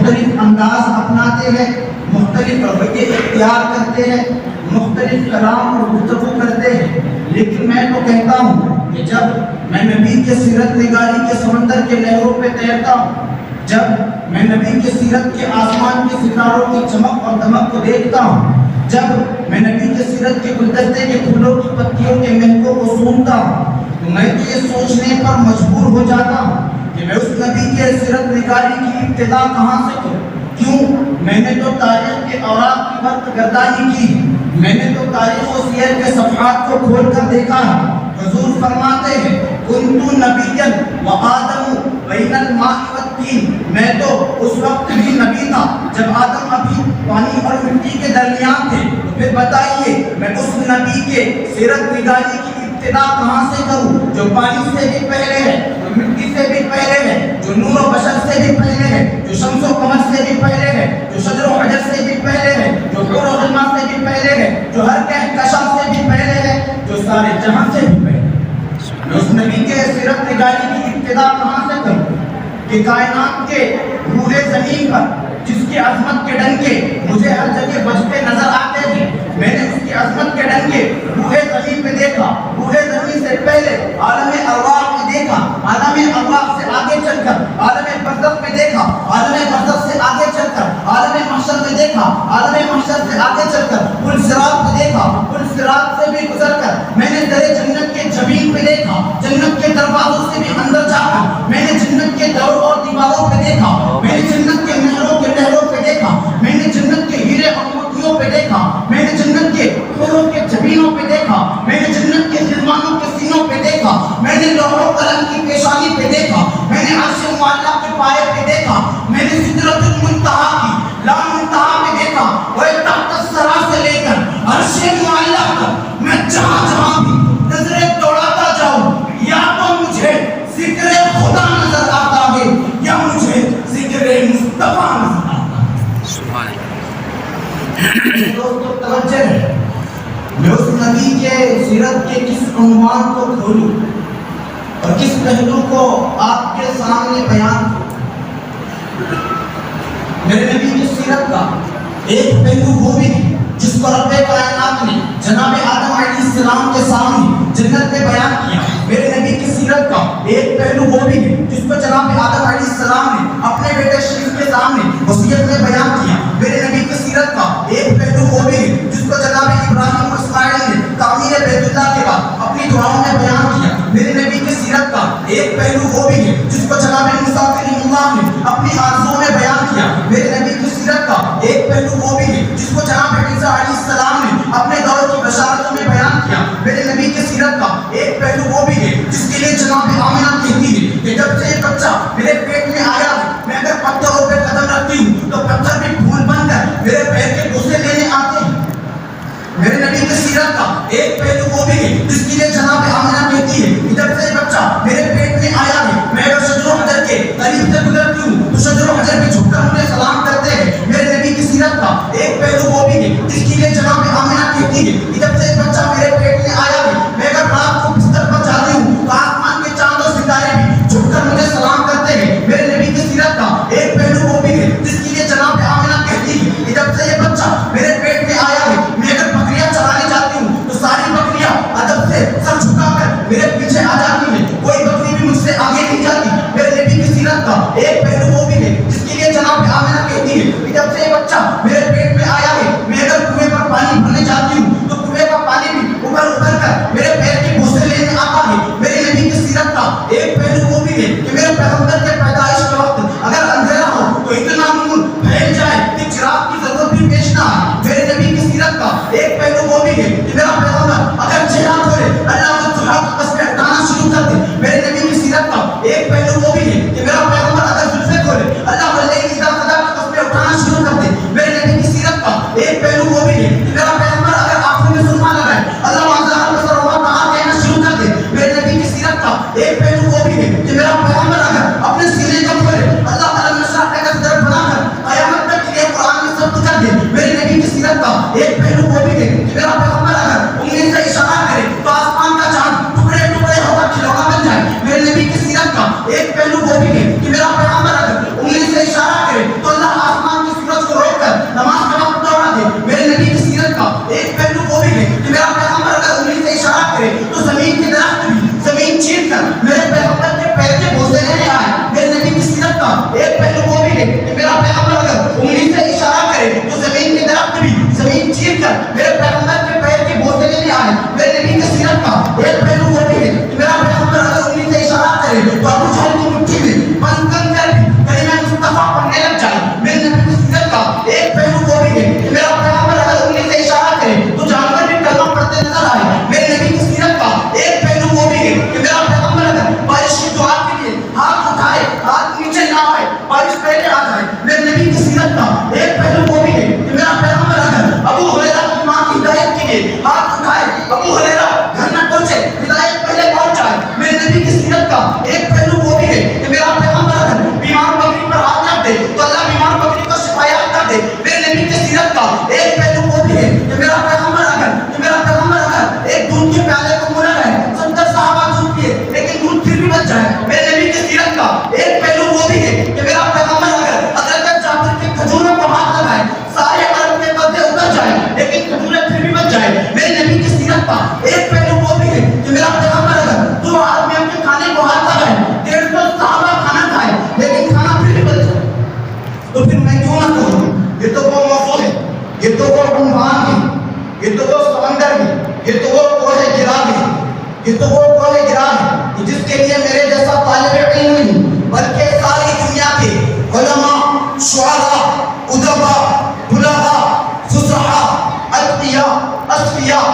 مختلف انداز اپناتے ہیں، مختلف رویے اختیار کرتے ہیں، مختلف کلام اور گفتگو کرتے ہیں، لیکن میں تو کہتا ہوں کہ جب میں نبی کے سیرت نگاری کے سمندر کے لہروں پہ تیرتا ہوں، جب میں نبی کی سیرت کے آسمان کے ستاروں کی چمک اور دمک کو دیکھتا ہوں، جب میں نبی کی سیرت کے گلدستے کے پھولوں کی پتیوں کے مہکوں کو سونتا ہوں، تو میں تو یہ سوچنے پر مجبور ہو جاتا ہوں کہ میں اس نبی کے سیرت نگاری کی ابتدا کہاں سے کروں؟ کیوں؟ میں نے تو تاریخ کے اوراق کی برق گردانی کی، میں نے تو تاریخ و سیر کے صفحات کو کھول کر دیکھا ہے۔ حضور فرماتے ہیں کنت نبیا وآدم بین الماء والطین، میں تو اس وقت بھی نبی تھا جب آدم ابھی پانی اور مٹی کے درمیان تھے۔ تو پھر بتائیے میں اس نبی کے سیرت نگاری کی ابتدا کہاں سے کروں جو پانی سے بھی پہلے ہے، جو مٹی سے بھی پہلے ہے، جو نور و بشر سے بھی پہلے ہے، جو شمس و قمر سے بھی پہلے ہے، جو شجر و حجر سے بھی پہلے ہے، جو حور و غلمان سے بھی پہلے ہے، جو ہر کہکشاں سے بھی پہلے ہے، جو سارے جہاں سے بھی پہلے ہے۔ میں اس نبی کے سیرت نگاری کی ابتدا کہاں سے کروں کہ کائنات کے روئے زمین پر جس کی عظمت کے ڈنکے مجھے ہر جگہ بجتے نظر آتے تھے، میں نے اس کی عظمت کے ڈنکے روئے زمین پہ دیکھا، روئے زمین سے پہلے عالم ارواح میں دیکھا، عالم ارواح سے آگے چل کر عالم برزخ میں دیکھا، عالم برزخ سے آگے چل کر عالم محشر میں دیکھا، عالم محشر سے آگے چل کر پل صراط میں دیکھا، پل صراط سے بھی گزر کر میں نے در جنت کے جبین پہ دیکھا، جنت کے دروازوں سے بھی اندر جا کر میں نے جنت کے دور اور دیواروں پہ دیکھا، میں نے جنت کے محلوں کے لہروں پہ دیکھا، میں نے جنت کے ہیرے اور موتیوں پہ دیکھا، میں نے جنت کے پھولوں کے جبینوں پہ دیکھا، میں نے جنت کے خلمانوں کے سینوں پہ دیکھا، میں نے لوح و قلم کی پیشانی پہ دیکھا، میں نے عرش معلیٰ کے پائے پہ دیکھا، میں نے سدرۃ المنتہا کی لا منتہا پہ دیکھا، وہ تحت الثری سے لے کر عرش معلیٰ تک میں جہاں جہاں بھی نظریں دوڑاتا جاؤں، یا تو مجھے ذکر خدا نظر آتا ہے یا مجھے ذکر مصطفیٰ نظر آتا ہے۔ سبحان اللہ۔ دوستو توجہ ہے، میں اس نبی کے سیرت کے کس عنوان کو کھولوں اور کس پہلو کو آپ کے سامنے بیان کروں۔ میرے نبی کی سیرت کا ایک پہلو وہ بھی جس کو رب کائنات نے جناب آدم علیہ السلام کے سامنے جنت میں بیان کیا۔ میرے نبی کی سیرت کا ایک پہلو وہ بھی ہے جس کو جناب آدم علیہ السلام نے اپنے بیٹے شریف کے سامنے وصیت میں بیان کیا۔ میرے نبی کی سیرت کا ایک پہلو وہ بھی ہے جس کو جناب ابراہیم اور اسماعیل نے تعمیر بیت اللہ کے بعد اپنی دعاؤں میں بیان کیا۔ میرے نبی کی سیرت کا ایک پہلو وہ بھی ہے جس کو جناب موسیٰ کلیم اللہ نے اپنی آرزوؤں میں بیان کیا۔ میرے نبی کی سیرت کا ایک پہلو وہ بھی ہے جس کو جناب عیسیٰ علیہ السلام نے اپنے دور کی بشارتوں میں بیان کیا۔ میرے نبی کی سیرت کا ایک پہلو وہ بھی ہے جس کے لیے جناب آمنہ کہتی ہے کہ جب سے یہ بچہ میرے پیٹ میں آیا ہے، میں اگر پتھروں پہ قدم رکھتی ہوں تو پتھر بھی پھول بن کر میرے پیر کے بوسے لینے آتے ہیں۔ میرے نبی کی سیرت کا ایک پہلو وہ بھی ہے جس کے لیے جناب آمنہ کہتی ہے کہ جب سے یہ بچہ میرے پیٹ میں آیا ہے، میں اگر شجر و حجر کے قریب سے گزرتی ہوں تو شجر و حجر پہ جھک کر مجھے سلام کرتے ہیں۔ میرے نبی کی سیرت کا ایک پہلو وہ بھی ہے جس کے لیے جناب آمنہ کہتی ہے کہ جب سے یہ بچہ میرے پیٹ میں آیا ہے، میں اگر رات کو بستر پر جاتی ہوں تو آسمان کے چاند و ستارے بھی جھک کر مجھے سلام کرتے ہیں۔ میرے نبی کی سیرت کا ایک پہلو وہ بھی ہے جس کے لیے جناب آمنہ کہتی ہے کہ جب سے یہ بچہ میرے پیٹ میں آیا ہے، میں اگر بکریاں چرانے جاتی ہوں تو ساری بکریاں ادب سے سر جھکا کر میرے پیچھے آ جاتی ہیں، کوئی بکری بھی مجھ سے آگے نہیں جاتی۔ میرے نبی کی سیرت کا ایک پہلو وہ بھی ہے جس کے لیے جناب آمنہ کہتی ہے کہ جب سے یہ بچہ میرے پیٹ میں آیا ہے، میں اگر کنویں پر پانی بھرنے جاتی ہوں تو کنویں کا پانی بھی ابھر ابھر کر میرے پیر کے بوسے لینے آتا ہے۔ میرے نبی کی سیرت کا ایک پہلو وہ بھی ہے کہ میرے پیغمبر کے پیدائش کے وقت اگر اندھیرا ہو تو اتنا نور پھیل جائے کہ چراغ کی ضرورت بھی پیش نہ آئے۔ میرے نبی کی سیرت کا ایک پہلو وہ بھی ہے کہ میرا پیغمبر اگر چہرہ کھولے اللہ کو ضحیٰ کی قسمیں اٹھانا شروع کر دے۔ میرے نبی کی سیرت کا ایک پہلو وہ بھی ہے کہ میرا پیغمبر اگر زلفیں کھولے اللہ واللیل اذا سجا کی قسمیں اٹھانا شروع کر دے۔ میرے نبی کی بچ جائے. میرے نبی کی سیرت کا ایک پہلو وہ بھی ہے کہ میرا پیغمبر اگر انگلی سے اشارہ کرے تو جانور بھی کلمہ پڑھتے نظر آئے. میرے نبی کی سیرت کا ایک پہلو وہ بھی ہے کہ میرا پیغمبر اگر بارش کی دعا کے لیے ہاتھ اٹھائے, ہاتھ نیچے نہ آئے, بارش پہلے آ جائے. میرے نبی کی سیرت کا ایک پہلو وہ بھی ہے کہ میرا پیغمبر اگر ابو ہریرہ کی ماں کی ہدایت کے لیے ہاتھ اٹھائے, ابو ہریرہ گھر نہ پہنچے, ہدایت پہلے پہنچ جائے. میرے نبی کی سیرت کا ایک پہلو وہ بھی ہے کہ میرا پیغمبر اگر بیمار بکری پر ہاتھ رکھ دے تو اللہ بیمار بکری کو شفایاب کر دے. میرے نبی کی سیرت کا ایک پہلو وہ بھی ہے کہ میرا پیغمبر اگر ایک دودھ کے پیالے کو منہ رہے, 70 صحابہ دودھ پیے لیکن دودھ پھر بھی بچ جائے. میرے نبی کی سیرت کا ایک پہلو وہ بھی ہے کہ میرا پیغمبر اگر حضرت جابر کے کھجوروں کو ہاتھ لگائے, سارے عرب کے پتے اتر جائے لیکن کھجوریں پھر بھی بچ جائے. میرے نبی کی سیرت کا ایک پہلو وہ بھی ہے کہ میرا پیغمبر اگر 2 آدمیوں کے کھانے کو ہاتھ لگائے, 150 صحابہ کھانا کھائے لیکن کھانا پھر بھی بچ جائے, تو پھر میں کیوں نہ کہوں یہ تو وہ موضوع ہے, یہ تو وہ عنوان ہے, یہ تو وہ سمندر ہے, یہ تو وہ کوہ گرا ہے, یہ تو وہ کوہ گرا ہے جس کے لیے میرے جیسا طالب علم نہیں بلکہ ساری دنیا کے علماء, شعراء, ادباء, بلغاء, فصحاء, اتقیاء, اصفیاء,